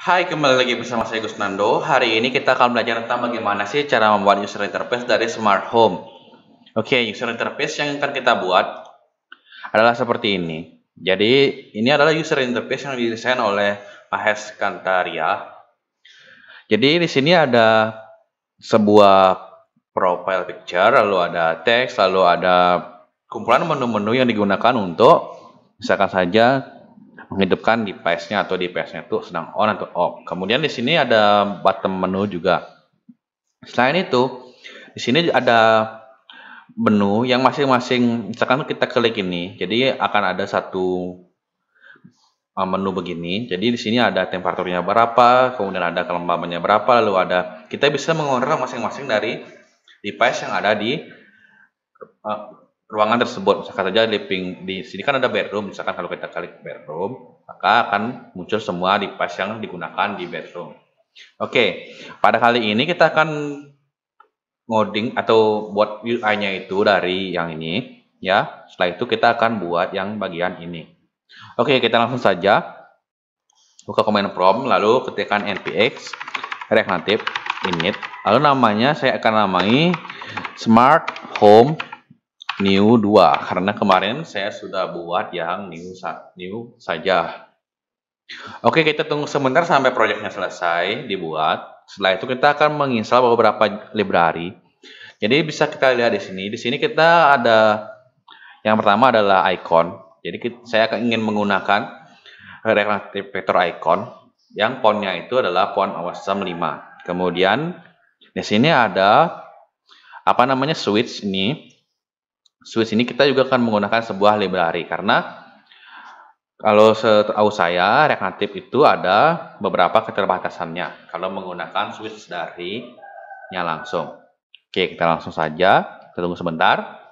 Hai, kembali lagi bersama saya Gusnando. Hari ini kita akan belajar tentang bagaimana sih cara membuat user interface dari smart home. Oke, user interface yang akan kita buat adalah seperti ini. Jadi, ini adalah user interface yang didesain oleh Mahesh Kantaria. Jadi, di sini ada sebuah profile picture, lalu ada teks, lalu ada kumpulan menu-menu yang digunakan untuk misalkan saja menghidupkan device-nya atau device-nya itu sedang on atau off. Kemudian di sini ada button menu juga. Selain itu, di sini ada menu yang masing-masing misalkan kita klik ini, jadi akan ada satu menu begini. Jadi di sini ada temperaturnya berapa, kemudian ada kelembabannya berapa, lalu ada kita bisa mengontrol masing-masing dari device yang ada di ruangan tersebut. Misalkan saja di sini kan ada bedroom, misalkan kalau kita klik bedroom, maka akan muncul semua device yang digunakan di bedroom. Oke, pada kali ini kita akan ngoding atau buat UI-nya itu dari yang ini, ya. Setelah itu kita akan buat yang bagian ini. Oke, kita langsung saja buka command prompt, lalu ketikkan npx react native init, lalu namanya saya akan namai smart home new 2 karena kemarin saya sudah buat yang new saja. Oke, kita tunggu sebentar sampai proyeknya selesai dibuat. Setelah itu kita akan menginstal beberapa library. Jadi bisa kita lihat di sini. Di sini kita ada yang pertama adalah icon. Jadi saya ingin menggunakan React Native Vector Icon yang fontnya itu adalah font Awesome 5. Kemudian di sini ada apa namanya switch ini. Switch ini kita juga akan menggunakan sebuah library karena kalau setahu saya React Native itu ada beberapa keterbatasannya kalau menggunakan switch dari-nya langsung. Oke, kita langsung saja. Kita tunggu sebentar.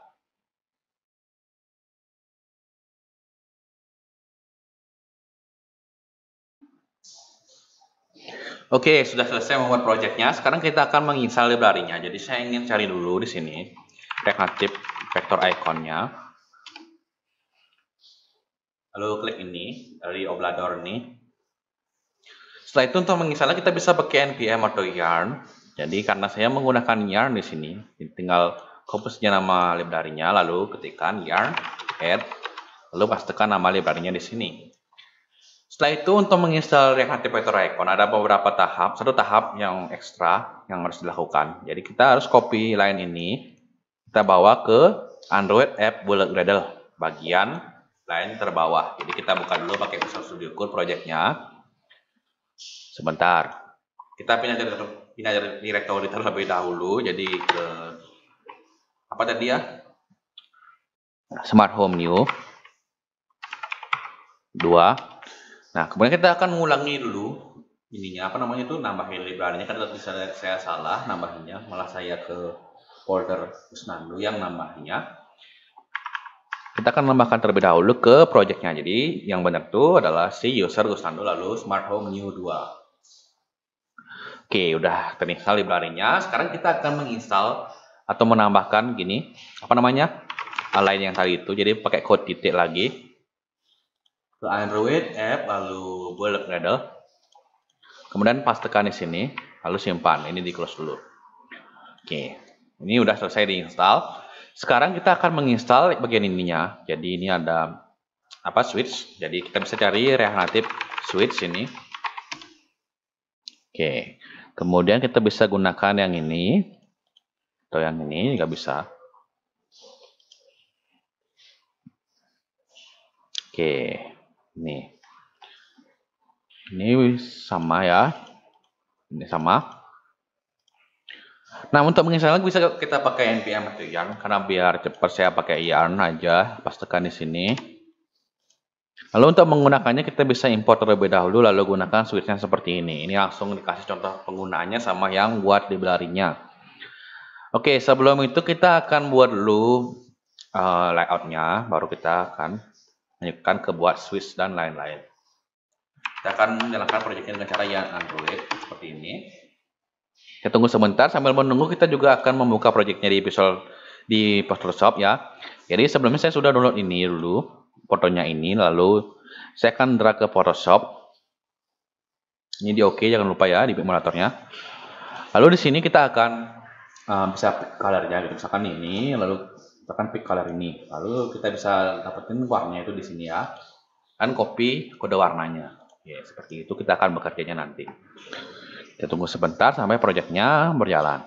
Oke, sudah selesai membuat projectnya. Sekarang kita akan menginstal library-nya. Jadi saya ingin cari dulu di sini React Native Vector Icon-nya. Lalu klik ini dari Oblador ini. Setelah itu untuk menginstalnya kita bisa pakai npm atau yarn. Jadi karena saya menggunakan yarn di sini, tinggal copy saja nama library-nya, lalu ketikkan yarn add, lalu pastikan nama library-nya di sini. Setelah itu untuk menginstal React Native Vector Icon ada beberapa tahap, satu tahap yang ekstra yang harus dilakukan. Jadi kita harus copy line ini, kita bawa ke Android App Bullet Gradle bagian line terbawah. Jadi kita buka dulu pakai Visual Studio Code projectnya. Sebentar, kita pindah directory terlebih dahulu. Jadi ke apa tadi ya? Smart Home New 2. Nah, kemudian kita akan mengulangi dulu ininya, apa namanya itu, nambahin library-nya. Kan bisa saya salah nambahinnya, malah saya ke folder Gusnando yang nambahinnya. Kita akan menambahkan terlebih dahulu ke projectnya. Jadi yang benar itu adalah si user Gusnando lalu smart home new 2. Oke, udah terinstall library-nya. Sekarang kita akan menginstal atau menambahkan gini, apa namanya, line yang tadi itu. Jadi pakai code titik lagi ke Android App lalu Bullet Gradle. Kemudian pastekan di sini, lalu simpan. Ini di close dulu. Oke, ini udah selesai diinstal. Sekarang kita akan menginstal bagian ininya. Jadi ini ada apa, switch. Jadi kita bisa cari React Native switch ini. Oke, kemudian kita bisa gunakan yang ini atau yang ini, nggak bisa. Oke, ini sama ya, ini sama. Nah, untuk menginstalnya bisa kita pakai npm atau yarn, karena biar cepat saya pakai yarn aja, pastikan di sini. Lalu untuk menggunakannya kita bisa import terlebih dahulu, lalu gunakan switch-nya seperti ini. Ini langsung dikasih contoh penggunaannya sama yang buat library-nya. Oke, sebelum itu kita akan buat dulu layout-nya, baru kita akan lanjutkan ke buat switch dan lain-lain. Kita akan menjalankan proyeknya dengan cara yang Android seperti ini. Kita tunggu sebentar, sambil menunggu kita juga akan membuka proyeknya di Photoshop ya. Jadi sebelumnya saya sudah download ini dulu, fotonya ini, lalu saya akan drag ke Photoshop. Ini di oke, jangan lupa ya di emulatornya. Lalu di sini kita akan bisa pick colornya gitu. Misalkan ini, lalu misalkan pick color ini. Lalu kita bisa dapetin warnanya itu di sini ya. Kan copy kode warnanya. Ya, seperti itu kita akan bekerjanya nanti. Kita tunggu sebentar sampai proyeknya berjalan.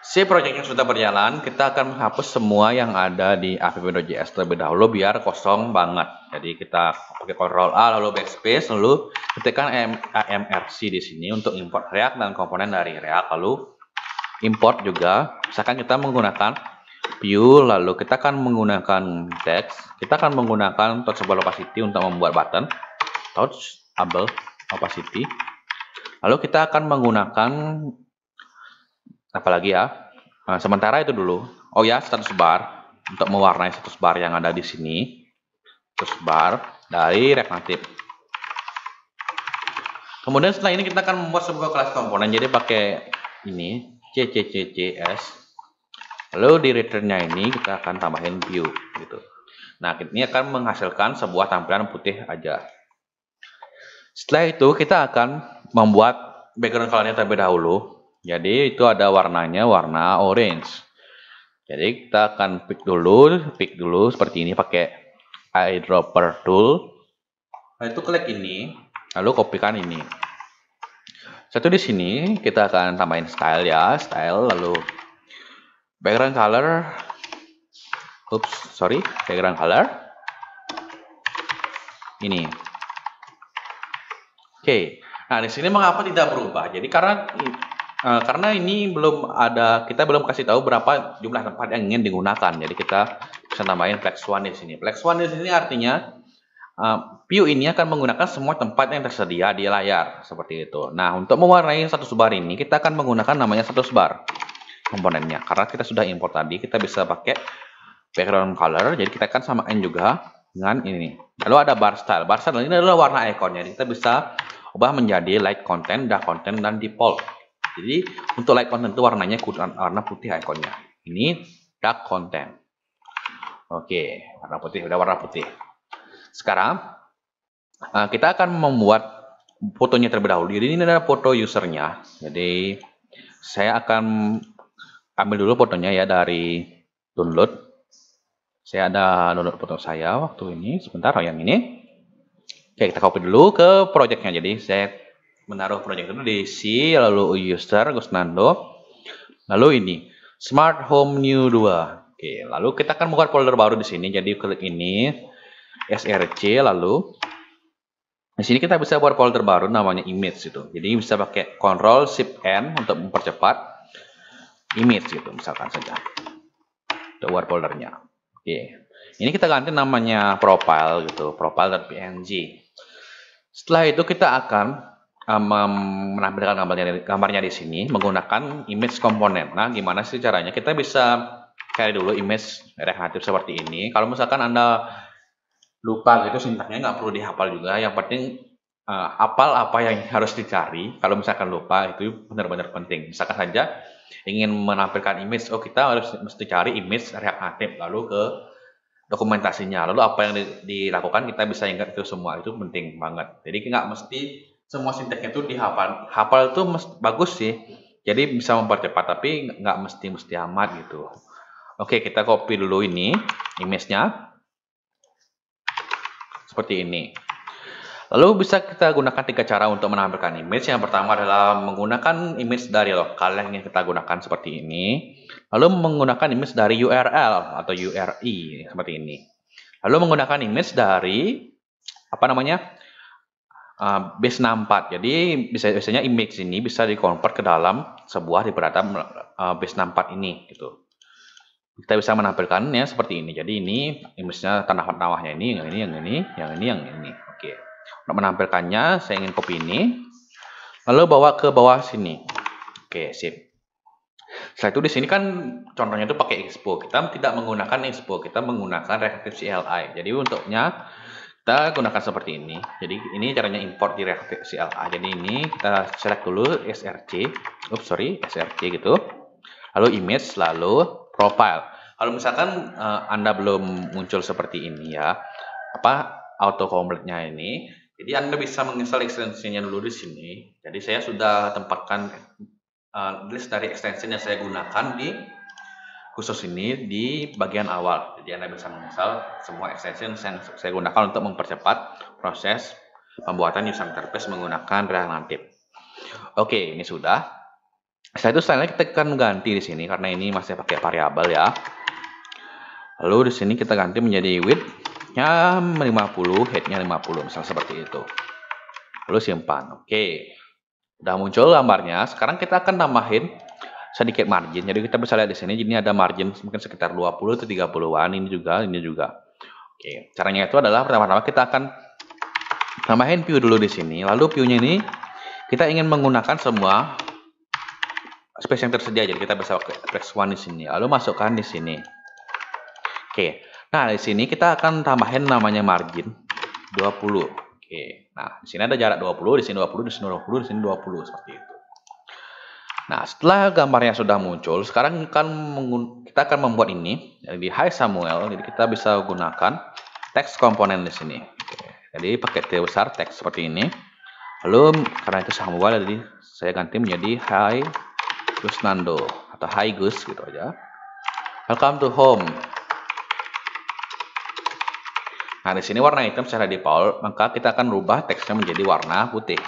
Si proyeknya sudah berjalan, kita akan menghapus semua yang ada di app.js terlebih dahulu biar kosong banget. Jadi kita pakai Ctrl A lalu backspace lalu ketikkan amrc di sini untuk import React dan komponen dari React, lalu import juga. Misalkan kita menggunakan view, lalu kita akan menggunakan text, kita akan menggunakan touchable opacity untuk membuat button, touchable opacity. Lalu kita akan menggunakan apalagi ya. Nah, sementara itu dulu. Oh ya, status bar untuk mewarnai status bar yang ada di sini. Status bar dari React Native. Kemudian setelah ini kita akan membuat sebuah kelas komponen. Jadi pakai ini cccs. Lalu di returnnya ini kita akan tambahin view gitu. Nah, ini akan menghasilkan sebuah tampilan putih aja. Setelah itu kita akan membuat background colornya terlebih dahulu. Jadi itu ada warnanya warna orange. Jadi kita akan pick dulu seperti ini pakai eyedropper tool. Nah, itu klik ini, lalu kopikan ini. Satu di sini kita akan tambahin style ya, style, lalu background color. Background color. Ini. Oke. Nah, di sini mengapa tidak berubah? Jadi karena ini kita belum kasih tahu berapa jumlah tempat yang ingin digunakan. Jadi kita bisa tambahin flex one di sini. Flex one di sini artinya view ini akan menggunakan semua tempat yang tersedia di layar seperti itu. Nah, untuk mewarnai status bar ini kita akan menggunakan namanya status bar komponennya. Karena kita sudah import tadi, kita bisa pakai background color. Jadi kita akan samain juga dengan ini. Lalu ada bar style. Bar style ini adalah warna ikonnya. Jadi kita bisa ubah menjadi light content, dark content, dan default. Jadi untuk light content itu warnanya warna putih ikonnya. Ini dark content. Oke, warna putih, udah warna putih. Sekarang kita akan membuat fotonya terlebih dahulu. Jadi ini adalah foto usernya. Jadi saya akan ambil dulu fotonya ya dari download. Saya ada download foto saya waktu ini. Sebentar, yang ini. Oke, kita copy dulu ke projectnya. Jadi saya menaruh project itu di C, lalu user Gusnando, lalu ini Smart Home New 2. Oke, lalu kita akan membuat folder baru di sini. Jadi klik ini src, lalu di sini kita bisa buat folder baru namanya image itu. Jadi bisa pakai Ctrl Shift N untuk mempercepat image gitu, misalkan saja. Untuk buat foldernya. Oke, ini kita ganti namanya profile gitu, profile.png. Setelah itu kita akan menampilkan gambarnya di sini menggunakan image komponen. Nah, gimana sih caranya? Kita bisa cari dulu image React Native seperti ini. Kalau misalkan Anda lupa gitu sintaknya, nggak perlu dihafal juga. Yang penting hafal apa yang harus dicari. Kalau misalkan lupa, itu benar-benar penting. Misalkan saja ingin menampilkan image, kita mesti cari image React Native, lalu ke dokumentasinya, lalu apa yang dilakukan kita bisa ingat itu semua. Itu penting banget. Jadi nggak mesti semua sintaknya itu dihafal. Hafal itu bagus sih, jadi bisa mempercepat, tapi nggak mesti amat gitu. Oke, kita copy dulu ini image-nya seperti ini. Lalu bisa kita gunakan 3 cara untuk menampilkan image. Yang pertama adalah menggunakan image dari lokal yang ingin kita gunakan seperti ini. Lalu menggunakan image dari URL atau URI seperti ini. Lalu menggunakan image dari base 64. Jadi biasanya image ini bisa dikonvert ke dalam sebuah diperadaban base 64 ini gitu. Kita bisa menampilkannya seperti ini. Jadi ini image-nya tanah-tanahnya ini, yang ini. Oke. Untuk menampilkannya saya ingin copy ini. Lalu bawa ke bawah sini. Oke, sip. Setelah itu di sini kan contohnya itu pakai Expo. Kita tidak menggunakan Expo, kita menggunakan Reactive CLI. Jadi untuknya kita gunakan seperti ini. Jadi ini caranya import di Reactive CLI. Jadi ini kita select dulu src gitu. Lalu image, lalu profile. Kalau misalkan Anda belum muncul seperti ini ya, auto complete-nya ini, jadi Anda bisa menginstal ekstensinya dulu di sini. Jadi saya sudah tempatkan list dari extension yang saya gunakan di khusus ini di bagian awal. Jadi Anda bisa menginstal semua extension yang saya gunakan untuk mempercepat proses pembuatan user interface menggunakan React Native. Oke, ini sudah. Setelah itu stylenya kita akan ganti di sini karena ini masih pakai variabel ya. Lalu di sini kita ganti menjadi width-nya 50, height-nya 50, misalnya seperti itu. Lalu simpan. Oke. Udah muncul gambarnya. Sekarang kita akan tambahin sedikit margin. Jadi kita bisa lihat di sini, ini ada margin mungkin sekitar 20 atau 30-an, ini juga. Oke. Caranya itu adalah pertama-tama kita akan tambahin view dulu di sini. Lalu view-nya ini kita ingin menggunakan semua space yang tersedia. Jadi kita bisa pakai flex1 di sini. Lalu masukkan di sini. Oke, nah di sini kita akan tambahin namanya margin 20. Oke, nah di sini ada jarak 20, di sini 20, di sini 20, di sini 20 seperti itu. Nah setelah gambarnya sudah muncul, sekarang kita akan membuat ini. Jadi Hi Samuel, jadi kita bisa gunakan text komponen di sini. Oke, jadi pakai T besar text seperti ini. Lalu karena itu Samuel, jadi saya ganti menjadi Hi Gusnando atau Hi Gus gitu aja. Welcome to home. Nah, di sini warna hitam secara default, maka kita akan rubah teksnya menjadi warna putih.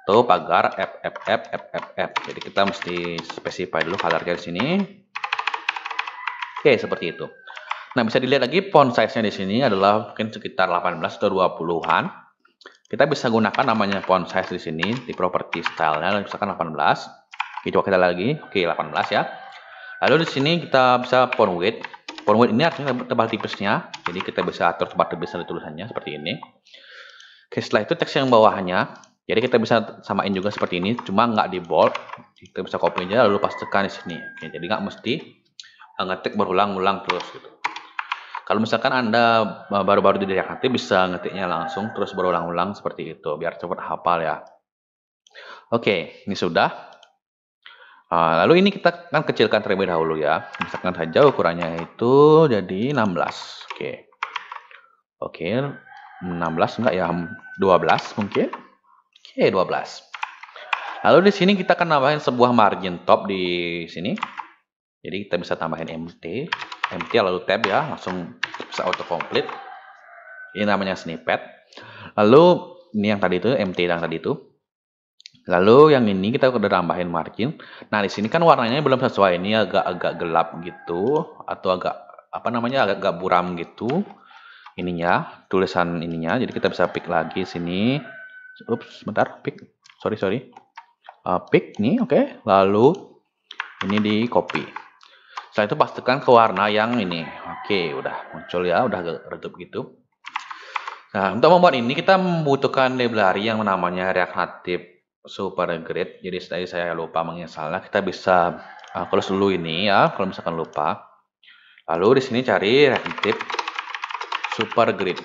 Tuh pagar FFF. Jadi kita mesti specify dulu colornya di sini. Oke, seperti itu. Nah, bisa dilihat lagi font size-nya di sini adalah mungkin sekitar 18 atau 20-an. Kita bisa gunakan namanya font size di sini di property style-nya, misalkan 18. Coba kita lagi. Oke, 18 ya. Lalu di sini kita bisa font width. Font width ini artinya tebal tipisnya, jadi kita bisa atur tebal tipis dari tulisannya seperti ini. Oke, setelah itu teks yang bawahnya, jadi kita bisa samain juga seperti ini, cuma nggak di bold. Kita bisa copy aja lalu pastekan di sini. Oke, jadi nggak mesti ngetik berulang-ulang terus gitu. Kalau misalkan Anda baru-baru di React Native, bisa ngetiknya langsung terus berulang-ulang seperti itu, biar cepat hafal ya. Oke, ini sudah. Lalu ini kita akan kecilkan terlebih dahulu ya. Misalkan saja ukurannya itu jadi 16. Oke, 16 enggak ya, 12 mungkin. Oke, 12. Lalu di sini kita akan nambahin sebuah margin top di sini. Jadi kita bisa tambahin MT lalu tab ya, langsung bisa auto complete. Ini namanya snippet. Lalu ini yang tadi itu MT yang tadi itu. Lalu yang ini kita udah tambahin margin. Nah, di sini kan warnanya belum sesuai, ini agak gelap gitu atau agak buram gitu. Ininya, tulisan ininya. Jadi kita bisa pick lagi sini. Ups, bentar, pick. Sorry. Pick nih, oke. Lalu ini di copy. Setelah itu pastikan ke warna yang ini. Oke, udah muncul ya, udah redup gitu. Nah, untuk membuat ini kita membutuhkan library yang namanya React Native Supergrid. Jadi tadi saya lupa menginstalnya. Kita bisa close dulu ini ya, kalau misalkan lupa. Lalu di sini cari React Native Supergrid.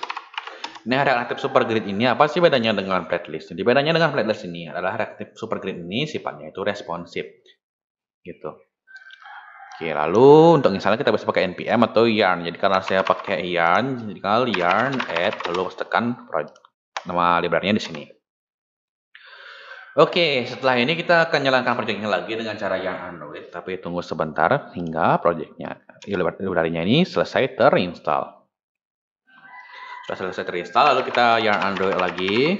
Nah, React Native Supergrid ini apa sih bedanya dengan Flatlist? Jadi bedanya dengan Flatlist ini adalah React Native Supergrid ini sifatnya itu responsif. Gitu. Oke, lalu untuk misalnya kita bisa pakai npm atau yarn. Jadi karena saya pakai yarn, jadi kalau yarn add lalu tekan nama library-nya di sini. Oke, setelah ini kita akan jalankan projectnya lagi dengan cara yarn Android, tapi tunggu sebentar hingga projectnya library-nya ini selesai terinstall. Sudah selesai terinstall, lalu kita yarn Android lagi.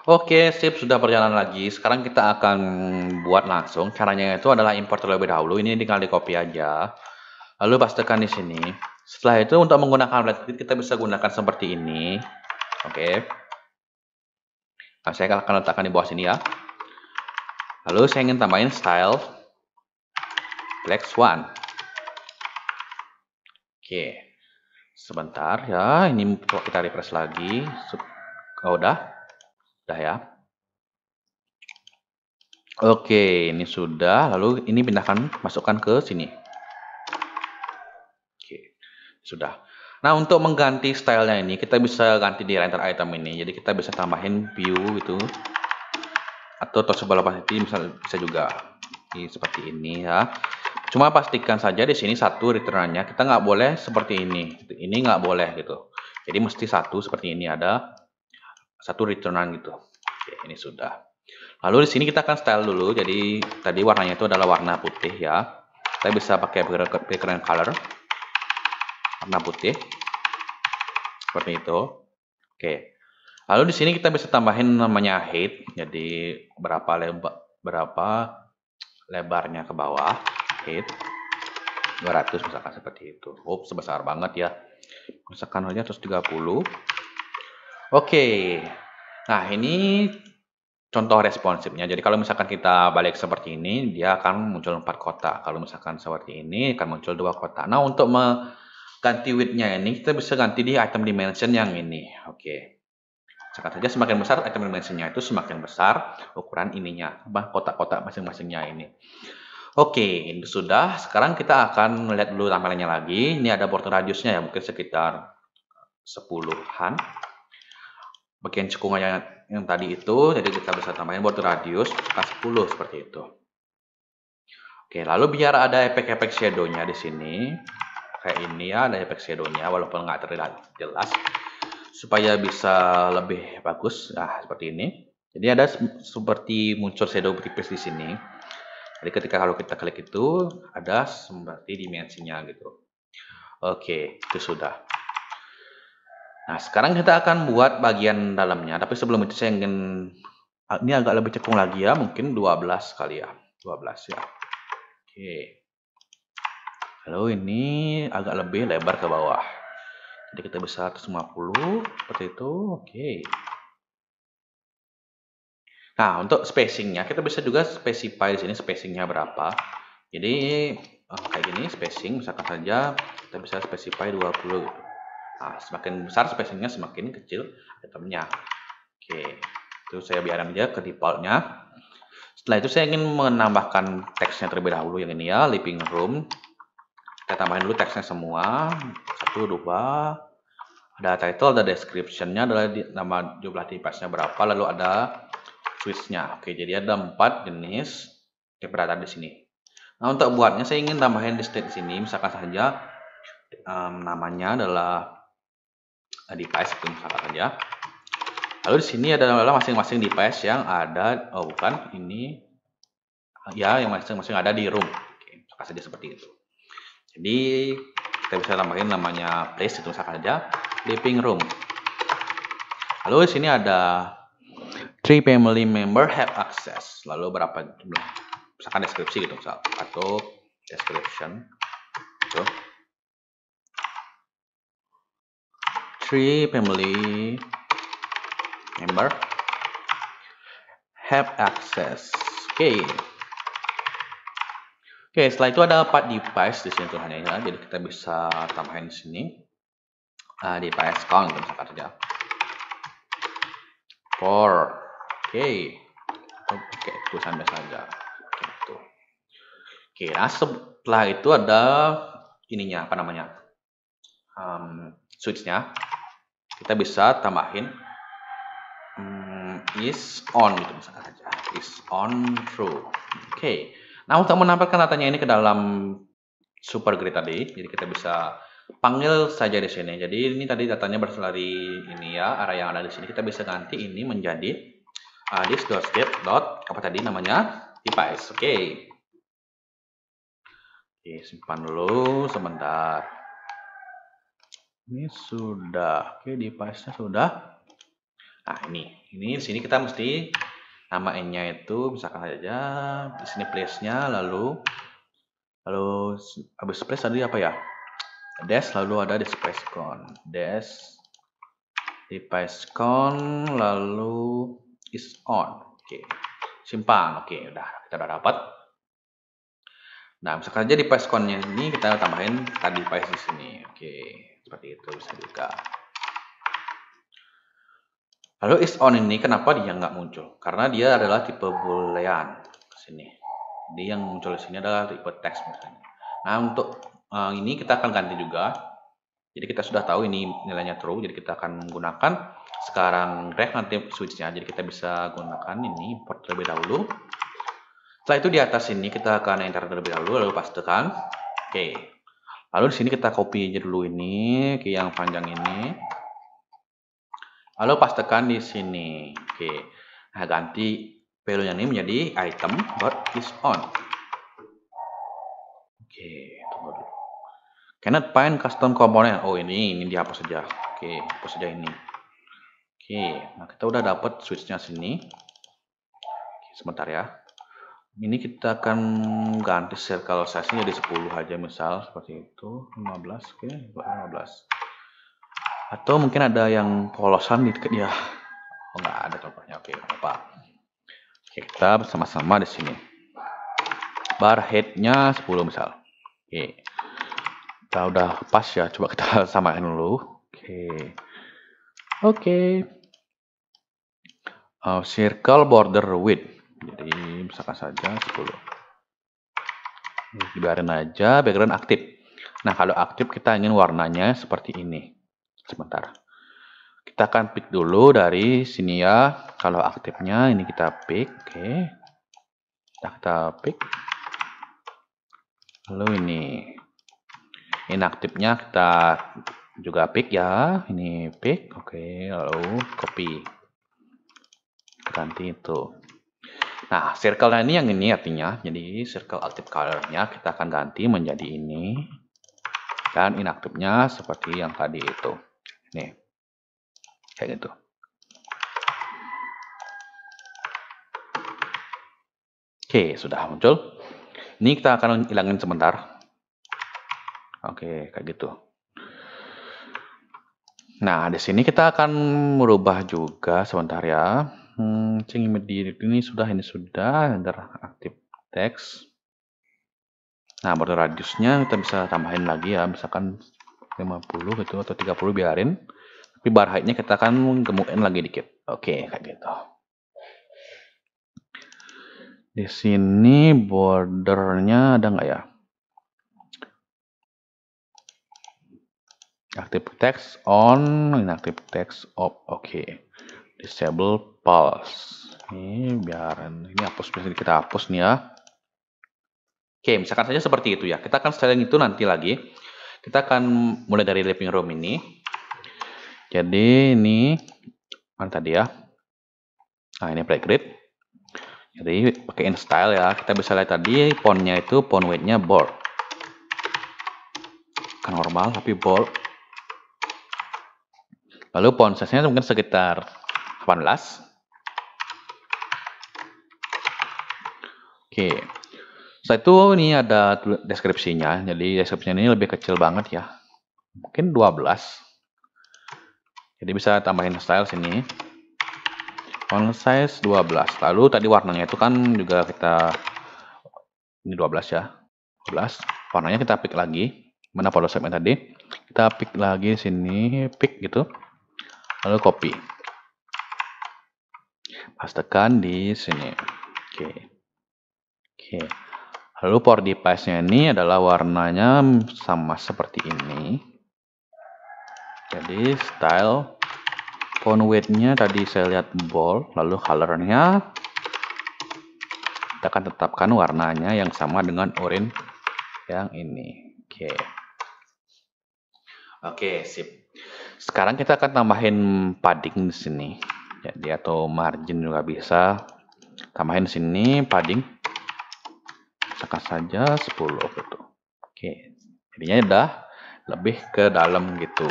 Oke, sip, sudah berjalan lagi. Sekarang kita akan buat langsung. Caranya itu adalah import terlebih dahulu. Ini tinggal di copy aja. Lalu pastikan di sini. Setelah itu untuk menggunakan Flatlist kita bisa gunakan seperti ini. Oke. Nah, saya akan letakkan di bawah sini ya. Lalu saya ingin tambahin style flex1. Oke. Sebentar ya. Ini kita refresh lagi. Oh, udah ya. Oke, ini sudah. Lalu ini pindahkan, masukkan ke sini. Oke, sudah. Nah, untuk mengganti stylenya ini, kita bisa ganti di render item ini. Jadi kita bisa tambahin view itu, atau toggleable opacity bisa juga. Ini seperti ini ya. Cuma pastikan saja di sini satu returnannya kita nggak boleh seperti ini. Ini nggak boleh gitu. Jadi mesti satu seperti ini, ada satu returnan gitu. Oke, ini sudah. Lalu di sini kita akan style dulu. Jadi tadi warnanya itu adalah warna putih ya. Kita bisa pakai background color warna putih seperti itu. Oke. Lalu di sini kita bisa tambahin namanya height. Jadi berapa lebarnya ke bawah. Height 200 misalkan seperti itu. Sebesar banget ya. Misalkan aja 130. Oke. Nah, ini contoh responsifnya. Jadi kalau misalkan kita balik seperti ini, dia akan muncul 4 kotak. Kalau misalkan seperti ini, akan muncul 2 kotak. Nah, untuk mengganti width-nya ini, kita bisa ganti di item dimension yang ini. Oke. Misalkan saja semakin besar item dimension-nya itu semakin besar ukuran ininya, kotak-kotak masing-masingnya ini. Oke, ini sudah. Sekarang kita akan melihat dulu tampilannya lagi. Ini ada border radiusnya ya, mungkin sekitar 10-an. Bagian cekungannya yang tadi itu, jadi kita bisa tambahin border radius 10 seperti itu. Oke, lalu biar ada efek-efek shadow-nya di sini, kayak ini ya, ada efek shadow-nya walaupun nggak terlihat jelas, supaya bisa lebih bagus. Nah, seperti ini. Jadi ada seperti muncul shadow tipis di sini. Jadi ketika kalau kita klik itu ada seperti dimensinya gitu. Oke, itu sudah. Nah, sekarang kita akan buat bagian dalamnya, tapi sebelum itu saya ingin ini agak lebih cekung lagi ya, mungkin 12 kali ya. 12 ya. Oke. Lalu ini agak lebih lebar ke bawah. Jadi kita bisa 150 seperti itu. Oke. Nah, untuk spacingnya kita bisa juga specify di sini spacingnya berapa. Jadi kayak gini spacing, misalkan saja kita bisa specify 20 gitu. Nah, semakin besar spacingnya semakin kecil itemnya. Oke, itu saya biarin aja ke defaultnya. Setelah itu saya ingin menambahkan teksnya terlebih dahulu yang ini ya, living room. Kita tambahin dulu teksnya semua. 1, 2. Ada title, ada description-nya, adalah nama jumlah device-nya berapa, lalu ada switch-nya. Oke, jadi ada 4 jenis yang berada di sini. Nah, untuk buatnya saya ingin tambahin di state sini, misalkan saja namanya adalah device itu misalkan saja. Lalu di sini adalah masing-masing device yang ada, bukan ini ya, yang masing-masing ada di room. Oke, misalkan saja seperti itu. Jadi kita bisa tambahin namanya place itu misalkan saja living room. Lalu di sini ada 3 family member have access. Lalu berapa jumlah? Misalkan deskripsi gitu misal, atau description. Gitu. 3 family member have access. Oke. Oke, setelah itu ada 4 device di sini tulisannya ya. Jadi kita bisa tambahin di sini device count misalkan saja. 4. Oke. Oke, tulisan biasa aja. Gitu. Oke, nah setelah itu ada ininya apa namanya? Switch-nya. Kita bisa tambahin is on gitu misalkan saja. Is on true. Oke. Nah, untuk menampilkan datanya ini ke dalam super grid tadi, jadi kita bisa panggil saja di sini. Jadi ini tadi datanya berasal dari ini ya, area yang ada di sini. Kita bisa ganti ini menjadi this.get. Apa tadi namanya? Device. Oke. Oke, simpan dulu sebentar. Ini sudah. Oke, device-nya sudah. Nah, ini di sini kita mesti namainnya itu misalkan saja di sini place-nya, lalu habis place tadi apa ya? Dash, lalu ada device count. Dash device count, lalu is on. Oke. Simpan. Oke, kita udah dapat. Nah, misalkan aja device count-nya ini kita tambahin tadi device di sini. Oke, seperti itu bisa juga. Lalu is on ini kenapa dia nggak muncul? Karena dia adalah tipe boolean. sini. Jadi yang muncul di sini adalah tipe teks misalnya. Nah, untuk ini kita akan ganti juga. Jadi kita sudah tahu ini nilainya true, jadi kita akan menggunakan sekarang drag nanti switch-nya. Jadi kita bisa gunakan ini import terlebih dahulu. Setelah itu di atas ini kita akan enter terlebih dahulu, lalu pastekan. Oke. Lalu di sini kita copy aja dulu ini ke yang panjang ini. Lalu pastekan di sini. Oke. Nah, ganti value-nya ini menjadi item dot is on. Oke, tunggu dulu. Cannot find custom component. Oh, ini dihapus saja. Oke, hapus saja ini. Oke, nah kita udah dapat switch-nya sini. Oke, sebentar ya. Ini kita akan ganti circle size-nya jadi 10 aja misal seperti itu. 15, oke, 15. Atau mungkin ada yang polosan di dekat dia. Oh, nggak ada contohnya. Oke, apa? Oke, kita bersama-sama di sini. Bar height-nya 10 misal. Oke. Kita udah pas ya, coba kita samain dulu. Oke. Oke. Circle border width. Jadi misalkan saja 10. Dibiarin aja background aktif. Nah, kalau aktif kita ingin warnanya seperti ini. Sebentar. Kita akan pick dulu dari sini ya. Kalau aktifnya ini kita pick. Oke. Kita pick. Lalu ini. Inaktifnya kita juga pick ya. Ini pick. Oke, lalu copy. Ganti itu. Nah, circle-nya ini yang ini artinya. Jadi circle active color-nya kita akan ganti menjadi ini. Dan inaktifnya seperti yang tadi itu. Nih. Kayak gitu. Oke, sudah muncul. Ini kita akan hilangin sebentar. Oke, kayak gitu. Nah, di sini kita akan merubah juga sebentar ya. Ini sudah, render aktif teks. Nah, border radiusnya kita bisa tambahin lagi ya, misalkan 50 gitu atau 30 biarin. Tapi bar height-nya kita akan gemukin lagi dikit. Oke, kayak gitu. Di sini bordernya ada nggak ya? Active text on, inactive text off. Oke. Disable pulse. Ini biarin, ini hapus, bisa kita hapus nih ya. Oke, misalkan saja seperti itu ya. Kita akan styling itu nanti lagi. Kita akan mulai dari living room ini. Jadi ini mana tadi ya? Nah, ini play grid. Jadi pakai in style ya. Kita bisa lihat tadi fontnya itu font weight-nya bold. Kan normal tapi bold. Lalu font size-nya mungkin sekitar 18. Oke. Setelah itu ini ada deskripsinya. Jadi deskripsinya ini lebih kecil banget ya. Mungkin 12. Jadi bisa tambahin style sini. Font size 12. Lalu tadi warnanya itu kan juga kita ini 12 ya. 12. Warnanya kita pick lagi. Mana follow segmen tadi? Kita pick lagi sini, pick gitu. Lalu copy. Pastekan di sini. Oke. Oke. Lalu for device-nya ini adalah warnanya sama seperti ini. Jadi style font weight-nya tadi saya lihat bold, lalu color-nya kita akan tetapkan warnanya yang sama dengan orange yang ini. Oke. Oke, sip. Sekarang kita akan tambahin padding di sini. Jadi atau margin juga bisa. Tambahin di sini padding. Misalkan saja 10 gitu. Oke. Jadinya udah lebih ke dalam gitu.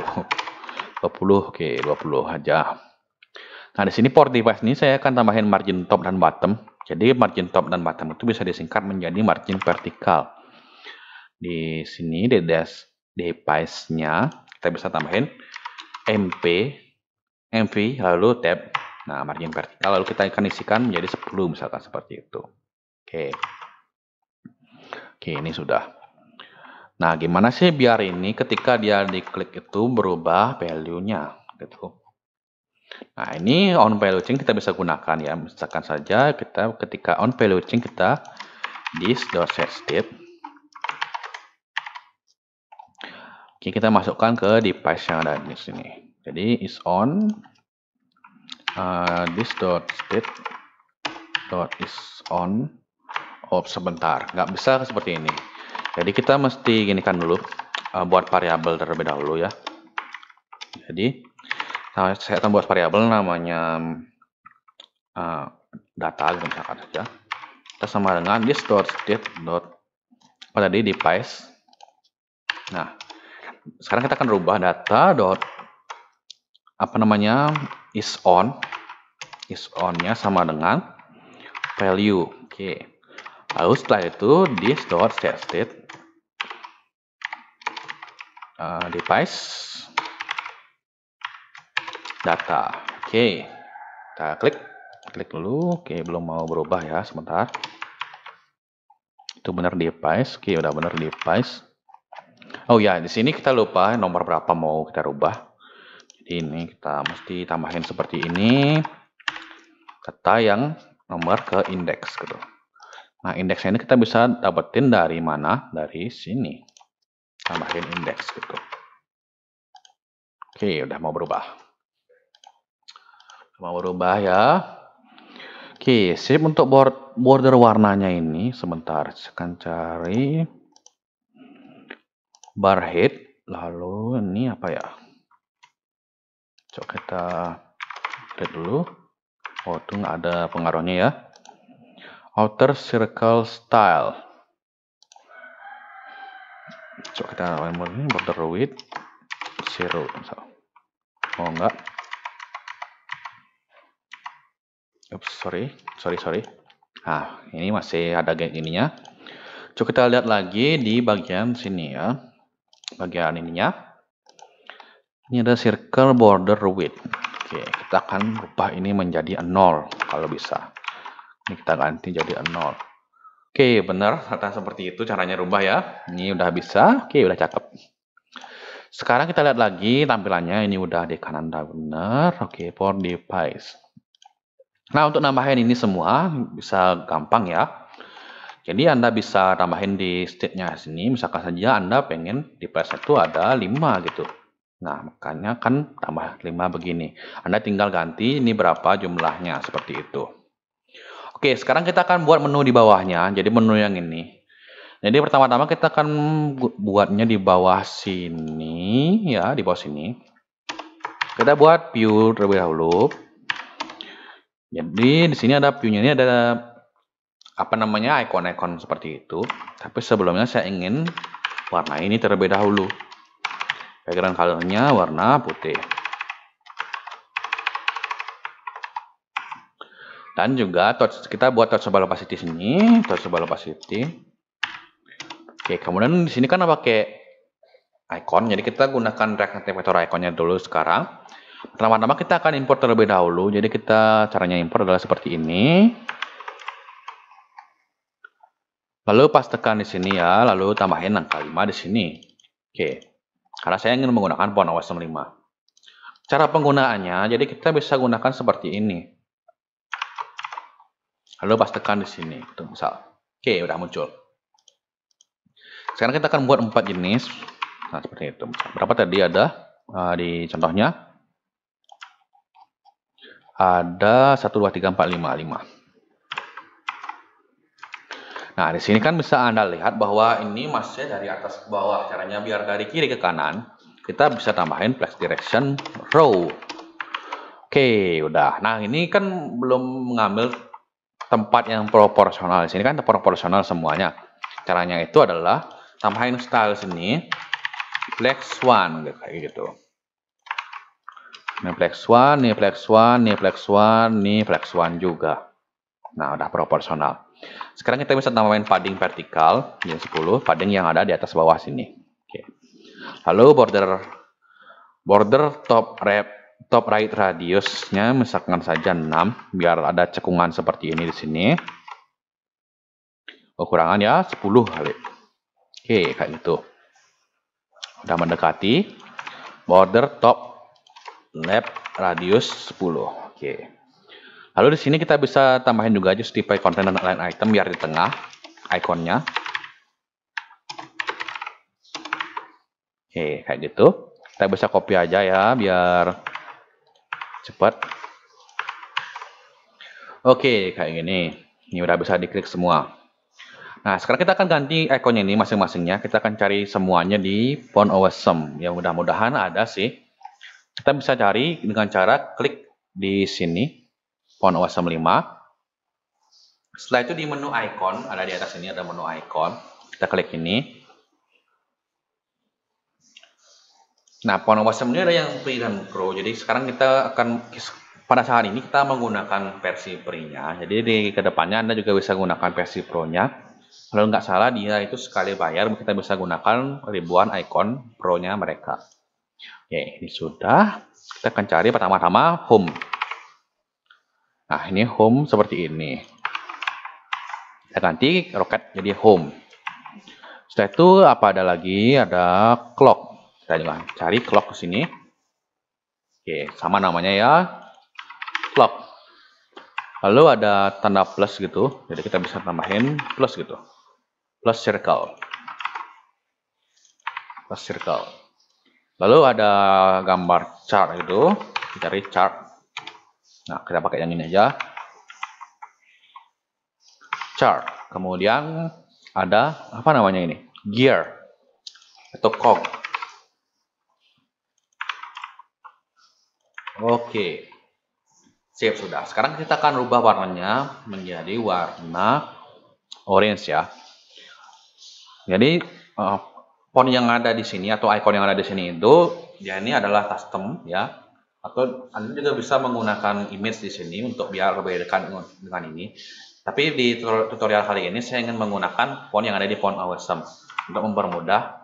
20, oke, 20 aja. Nah, di sini for device ini saya akan tambahin margin top dan bottom. Jadi margin top dan bottom itu bisa disingkat menjadi margin vertikal. Di sini di dash device-nya kita bisa tambahin MV, lalu tab. Nah, margin vertikal lalu kita akan isikan menjadi 10 misalkan seperti itu. Oke. Oke, ini sudah. Nah, gimana sih biar ini ketika dia diklik itu berubah value-nya gitu. Nah, ini on value chain kita bisa gunakan ya. Misalkan saja kita ketika on value chain kita this.setState. Oke, kita masukkan ke device yang ada di sini. Jadi is on this.state is on. Oh, sebentar, nggak bisa seperti ini. Jadi kita mesti ginikan dulu, buat variabel terlebih dahulu ya. Jadi saya akan buat variabel namanya data, misalkan saja. Kita sama dengan this.state. Apa tadi device. Nah, sekarang kita akan rubah data is on-nya sama dengan value. Oke. Lalu setelah itu this.setState device data. Oke. Kita klik dulu. Oke, belum mau berubah ya, sebentar. Itu benar device. Oke, udah benar device. Oh ya, di sini kita lupa nomor berapa mau kita rubah. Jadi ini kita mesti tambahin seperti ini. Data yang nomor ke indeks gitu. Nah, indeksnya ini kita bisa dapetin dari mana? Dari sini. Tambahin indeks gitu. Oke, udah mau berubah. Mau berubah ya. Oke, sip. Untuk border warnanya ini sebentar. Saya akan cari bar head. Lalu ini apa ya? Coba kita lihat dulu. Oh, itu nggak ada pengaruhnya ya. Outer circle style. Coba kita ini border width 0. Oh enggak. Oops, sorry. Nah, ini masih ada gap ininya. Coba kita lihat lagi di bagian sini ya. Bagian ininya. Ini ada circle border width. Oke, kita akan rubah ini menjadi 0 kalau bisa. Ini kita ganti jadi 0. Oke, benar. Ternyata seperti itu caranya rubah ya. Ini udah bisa. Oke, udah cakep. Sekarang kita lihat lagi tampilannya. Ini udah di kanan udah benar. Oke, for device. Nah, untuk nambahin ini semua bisa gampang ya. Jadi Anda bisa tambahin di state-nya sini. Misalkan saja Anda pengen device itu ada 5 gitu. Nah, makanya kan tambah 5 begini. Anda tinggal ganti ini berapa jumlahnya, seperti itu. Oke, sekarang kita akan buat menu di bawahnya. Jadi menu yang ini. Jadi pertama-tama kita akan buatnya di bawah sini ya, di bawah sini. Kita buat view terlebih dahulu. Jadi di sini ada view-nya, ini ada icon-icon seperti itu. Tapi sebelumnya saya ingin warna ini terlebih dahulu. Background color-nya warna putih. Dan juga kita buat touchable opacity sini, touchable opacity. Oke, kemudian di sini kan pakai icon, jadi kita gunakan React Native Vector iconnya dulu sekarang. Pertama-tama kita akan import terlebih dahulu. Jadi caranya import adalah seperti ini. Lalu pas tekan di sini ya, lalu tambahin angka 5 di sini. Oke. Karena saya ingin menggunakan font OSM 5. Cara penggunaannya, jadi kita bisa gunakan seperti ini. Lalu pas tekan di sini, gitu, misal. Oke, udah muncul. Sekarang kita akan buat 4 jenis. Nah, seperti itu. Berapa tadi ada di contohnya? Ada 1, 2, 3, 4, 5. Nah, di sini kan bisa Anda lihat bahwa ini masih dari atas ke bawah. Caranya biar dari kiri ke kanan, kita bisa tambahin flex direction row. Oke, udah. Nah, ini kan belum mengambil tempat yang proporsional. Di sini kan proporsional semuanya. Caranya itu adalah tambahin style sini flex one kayak gitu. Ini flex one, ini flex one, ini flex one, ini flex one juga. Nah, udah proporsional. Sekarang kita bisa tambahin padding vertikal yang 10, padding yang ada di atas bawah sini. Oke. Lalu border top right radiusnya misalkan saja 6 biar ada cekungan seperti ini di sini. Kekurangan ya 10 kali. Oke, kayak gitu. Udah mendekati. Border top lab radius 10. Oke. Lalu di sini kita bisa tambahin juga justify content dan line item biar di tengah ikonnya. Oke, kayak gitu. Kita bisa copy aja ya biar cepat. Oke, kayak gini. Ini udah bisa diklik semua. Nah, sekarang kita akan ganti ikonnya ini masing-masingnya. Kita akan cari semuanya di Font Awesome. Ya, mudah-mudahan ada sih. Kita bisa cari dengan cara klik di sini, Font Awesome 5. Setelah itu di menu icon, ada di atas ini ada menu icon. Kita klik ini. Nah, Font Awesome ini ada yang free dan pro. Jadi sekarang kita akan, pada saat ini kita menggunakan versi free-nya. Jadi di kedepannya Anda juga bisa gunakan versi pro-nya. Kalau nggak salah dia itu sekali bayar kita bisa gunakan ribuan icon pro-nya mereka. Oke, ini sudah. Kita akan cari pertama-tama home. Nah, ini home seperti ini. Kita ganti roket jadi home. Setelah itu apa ada lagi? Ada clock. Kita juga cari clock ke sini. Oke, sama namanya ya. Clock. Lalu ada tanda plus gitu. Jadi kita bisa tambahin plus gitu. Plus circle. Plus circle. Lalu ada gambar chart gitu. Kita cari chart. Nah, kita pakai yang ini aja. Chart. Kemudian ada apa namanya ini? Gear atau cog. Oke. Sip sudah. Sekarang kita akan rubah warnanya menjadi warna orange ya. Jadi font yang ada di sini atau icon yang ada di sini itu dia ini adalah custom ya. Atau Anda juga bisa menggunakan image di sini untuk biar lebih dekat dengan ini. Tapi di tutorial kali ini saya ingin menggunakan font yang ada di Font Awesome untuk mempermudah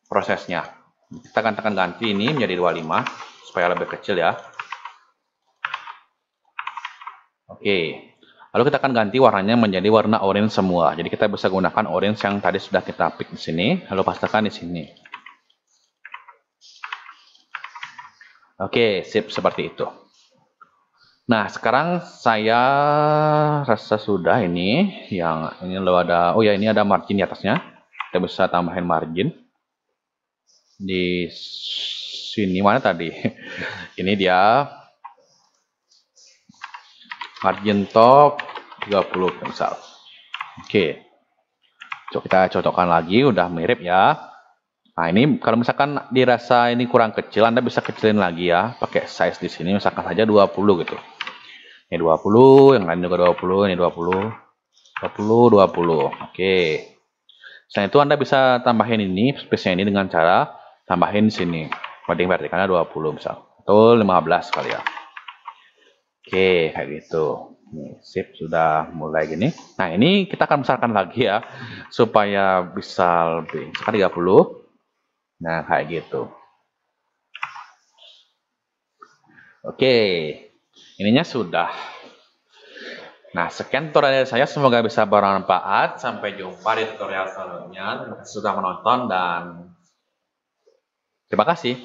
prosesnya. Kita akan tekan ganti ini menjadi 25 supaya lebih kecil ya. Oke. Lalu kita akan ganti warnanya menjadi warna orange semua. Jadi kita bisa gunakan orange yang tadi sudah kita pick di sini, lalu pastekan di sini. Oke, sip seperti itu. Nah, sekarang saya rasa sudah ini yang ini lo ada. Oh ya, ini ada margin di atasnya. Kita bisa tambahin margin di sini mana tadi? Ini dia. Margin top 30 misal. Oke. Coba kita cocokkan lagi, udah mirip ya. Nah, ini kalau misalkan dirasa ini kurang kecil, Anda bisa kecilin lagi ya, pakai size di sini misalkan saja 20 gitu. Ini 20, yang lain juga 20, ini 20. 20, 20. Oke. Selain itu Anda bisa tambahin ini space-nya ini dengan cara tambahin di sini. Padding vertikalnya 20 misal. Atau 15 kali ya. Oke, kayak gitu. Nih, sip, sudah mulai gini. Nah, ini kita akan besarkan lagi ya, supaya bisa lebih. Sekarang 30. Nah, kayak gitu. Oke, ininya sudah. Nah, sekian tutorial saya. Semoga bisa bermanfaat. Sampai jumpa di tutorial selanjutnya. Terima kasih sudah menonton dan terima kasih.